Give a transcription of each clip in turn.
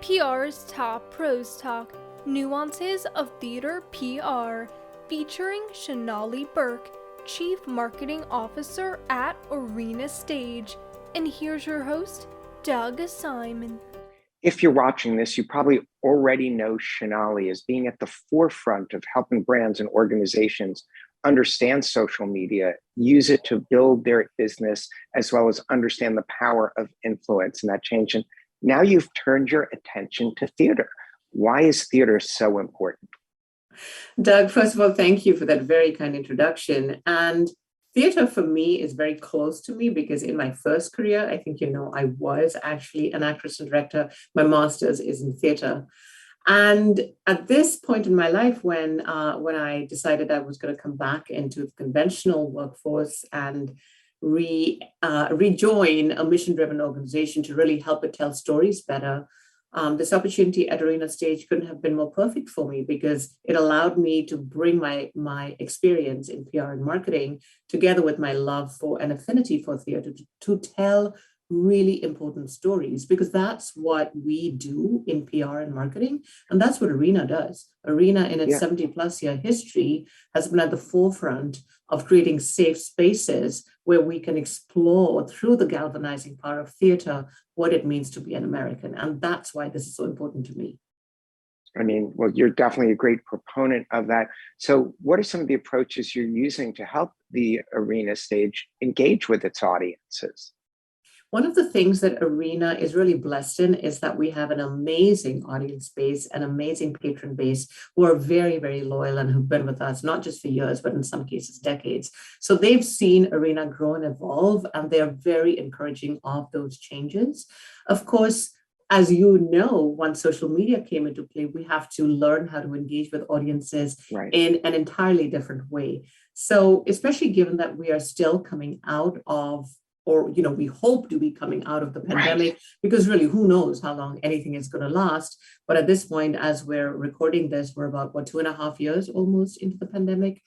PR's Top Pros Talk, Nuances of Theater PR, featuring Shonali Burke, Chief Marketing Officer at Arena Stage. And here's your host, Doug Simon. If you're watching this, you probably already know Shonali as being at the forefront of helping brands and organizations understand social media, use it to build their business, as well as understand the power of influence and that change. And now you've turned your attention to theater. Why is theater so important? Doug, first of all, thank you for that very kind introduction. And theater for me is very close to me because in my first career, I think you know, I was actually an actress and director. My master's is in theater. And at this point in my life, when I decided I was going to come back into the conventional workforce and rejoin a mission-driven organization to really help it tell stories better, this opportunity at Arena Stage couldn't have been more perfect for me because it allowed me to bring my experience in PR and marketing together with my love for and affinity for theater to tell really important stories, because that's what we do in PR and marketing. And that's what Arena does. Arena, in its 70 plus year history, has been at the forefront of creating safe spaces where we can explore through the galvanizing power of theater what it means to be an American. And that's why this is so important to me. I mean, well, you're definitely a great proponent of that. So what are some of the approaches you're using to help the Arena Stage engage with its audiences? One of the things that Arena is really blessed in is that we have an amazing audience base, an amazing patron base who are very, very loyal and who've been with us, not just for years, but in some cases, decades. So they've seen Arena grow and evolve, and they're very encouraging of those changes. Of course, as you know, once social media came into play, we have to learn how to engage with audiences in an entirely different way. So especially given that we are still coming out of, or, you know, we hope to be coming out of the pandemic, because really, who knows how long anything is going to last. But at this point, as we're recording this, we're about, 2.5 years almost into the pandemic.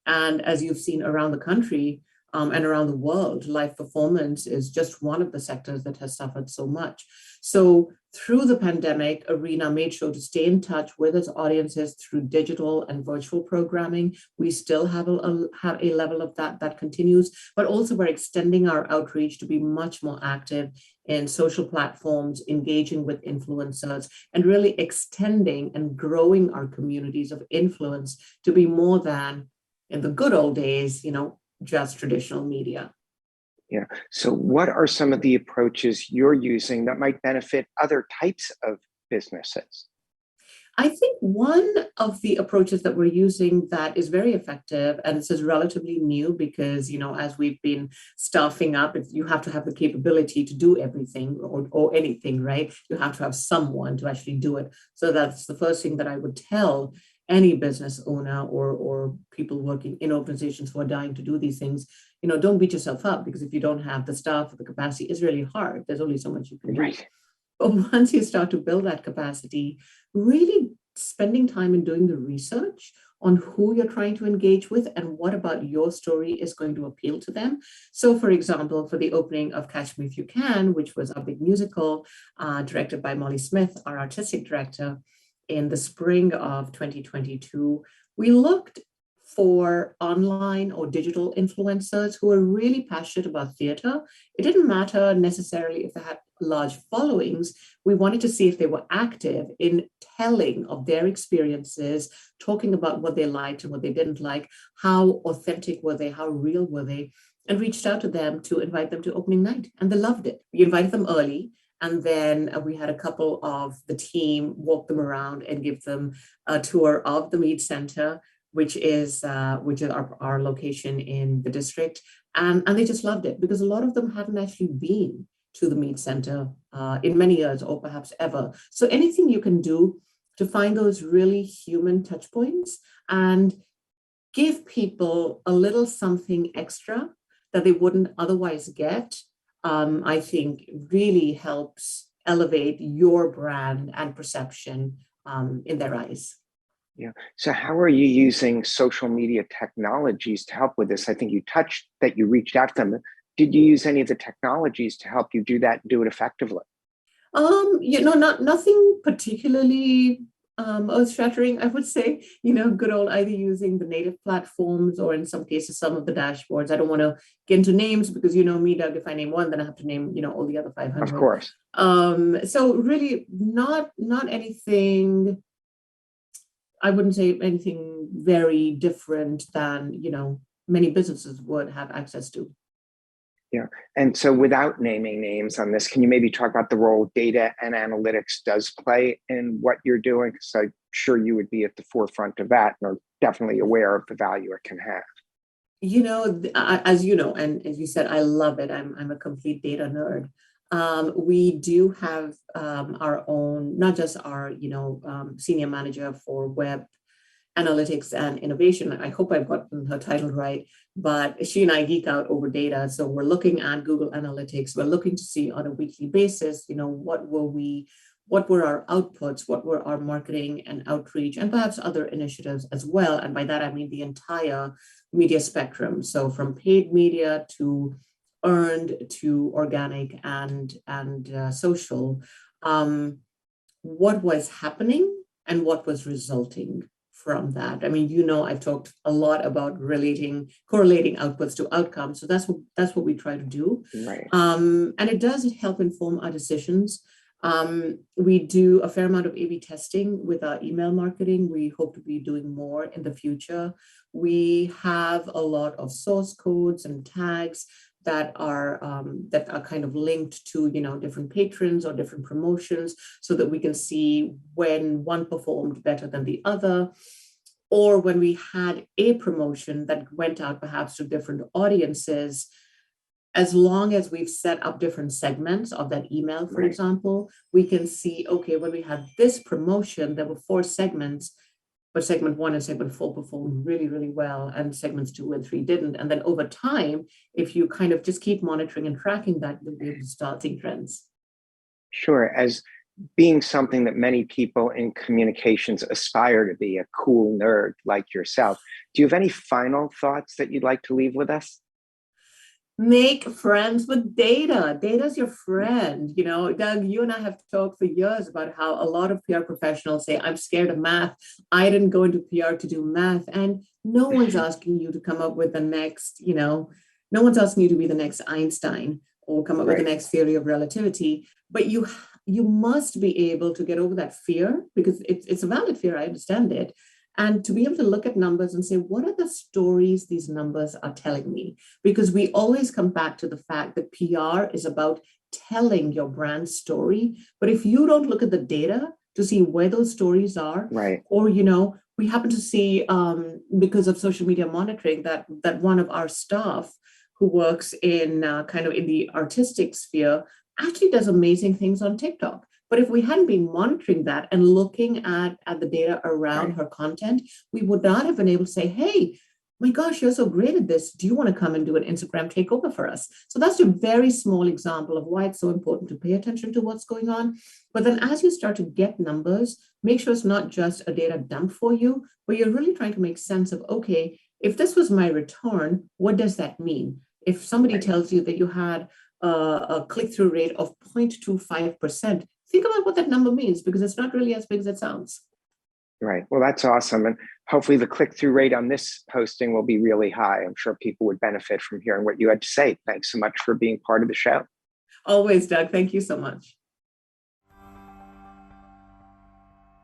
And as you've seen around the country and around the world, live performance is just one of the sectors that has suffered so much. So through the pandemic, Arena made sure to stay in touch with its audiences through digital and virtual programming. We still have a level of that continues, but also we're extending our outreach to be much more active in social platforms, engaging with influencers, and really extending and growing our communities of influence to be more than in the good old days, you know, just traditional media. Yeah. So what are some of the approaches you're using that might benefit other types of businesses? I think one of the approaches that we're using that is very effective, and this is relatively new because, you know, as we've been staffing up, you have to have the capability to do everything or anything, right? You have to have someone to actually do it. So that's the first thing that I would tell any business owner or people working in organizations who are dying to do these things. You know, don't beat yourself up, because if you don't have the staff or the capacity, it's really hard. There's only so much you can do. But once you start to build that capacity, really spending time in doing the research on who you're trying to engage with and what about your story is going to appeal to them. So, for example, for the opening of Catch Me If You Can, which was our big musical, directed by Molly Smith, our artistic director, in the spring of 2022, we looked for online or digital influencers who were really passionate about theater. It didn't matter necessarily if they had large followings. We wanted to see if they were active in telling of their experiences, talking about what they liked and what they didn't like, how authentic were they, how real were they, and reached out to them to invite them to opening night. And they loved it. We invited them early. And then we had a couple of the team walk them around and give them a tour of the Mead Center, which is our location in the district. And they just loved it because a lot of them hadn't actually been to the Mead Center in many years or perhaps ever. So anything you can do to find those really human touch points and give people a little something extra that they wouldn't otherwise get, I think really helps elevate your brand and perception in their eyes. Yeah. So how are you using social media technologies to help with this? I think you touched that you reached out to them. Did you use any of the technologies to help you do that and do it effectively? Nothing particularly earth-shattering, I would say. Good old either using the native platforms or in some cases some of the dashboards. I don't want to get into names because me, Doug, if I name one, then I have to name, all the other Of 500. course. So really not anything, I wouldn't say anything very different than, many businesses would have access to. Yeah. And so without naming names on this, can you maybe talk about the role data and analytics does play in what you're doing? Because I'm sure you would be at the forefront of that and are definitely aware of the value it can have. As you know, and as you said, I love it. I'm a complete data nerd. We do have our own, not just our, senior manager for web analytics and innovation. I hope I've gotten her title right, but she and I geek out over data. So we're looking at Google Analytics. We're looking to see on a weekly basis, what were our outputs, what were our marketing and outreach, and perhaps other initiatives as well. And by that, I mean the entire media spectrum. So from paid media to earned to organic and social, what was happening and what was resulting from that. I mean, I've talked a lot about correlating outputs to outcomes. So that's what we try to do. Right. And it does help inform our decisions. We do a fair amount of A/B testing with our email marketing. We hope to be doing more in the future. We have a lot of source codes and tags that are kind of linked to different patrons or different promotions, so that we can see when one performed better than the other, or when we had a promotion that went out perhaps to different audiences. As long as we've set up different segments of that email, for example, we can see, okay, when we had this promotion, there were 4 segments, but segment 1 and segment 4 performed really, really well, and segments 2 and 3 didn't. And then over time, if you kind of just keep monitoring and tracking that, you'll be able to start seeing trends. Sure. As being something that many people in communications aspire to be, a cool nerd like yourself, do you have any final thoughts that you'd like to leave with us? Make friends with data. Data's your friend. Doug, you and I have talked for years about how a lot of PR professionals say, I'm scared of math. I didn't go into PR to do math. And no one's asking you to come up with the next, no one's asking you to be the next Einstein or come up with the next theory of relativity. But you must be able to get over that fear, because it's a valid fear. I understand it. And to be able to look at numbers and say, what are the stories these numbers are telling me? Because we always come back to the fact that PR is about telling your brand story. But if you don't look at the data to see where those stories are, or, we happen to see, because of social media monitoring, that one of our staff who works in kind of in the artistic sphere actually does amazing things on TikTok. But if we hadn't been monitoring that and looking at the data around her content, we would not have been able to say, hey, my gosh, you're so great at this. Do you want to come and do an Instagram takeover for us? So that's a very small example of why it's so important to pay attention to what's going on. But then as you start to get numbers, make sure it's not just a data dump for you, but you're really trying to make sense of, okay, if this was my return, what does that mean? If somebody tells you that you had a click-through rate of 0.25%, think about what that number means, because it's not really as big as it sounds. Right. Well, that's awesome. And hopefully the click-through rate on this posting will be really high. I'm sure people would benefit from hearing what you had to say. Thanks so much for being part of the show. Always, Doug. Thank you so much.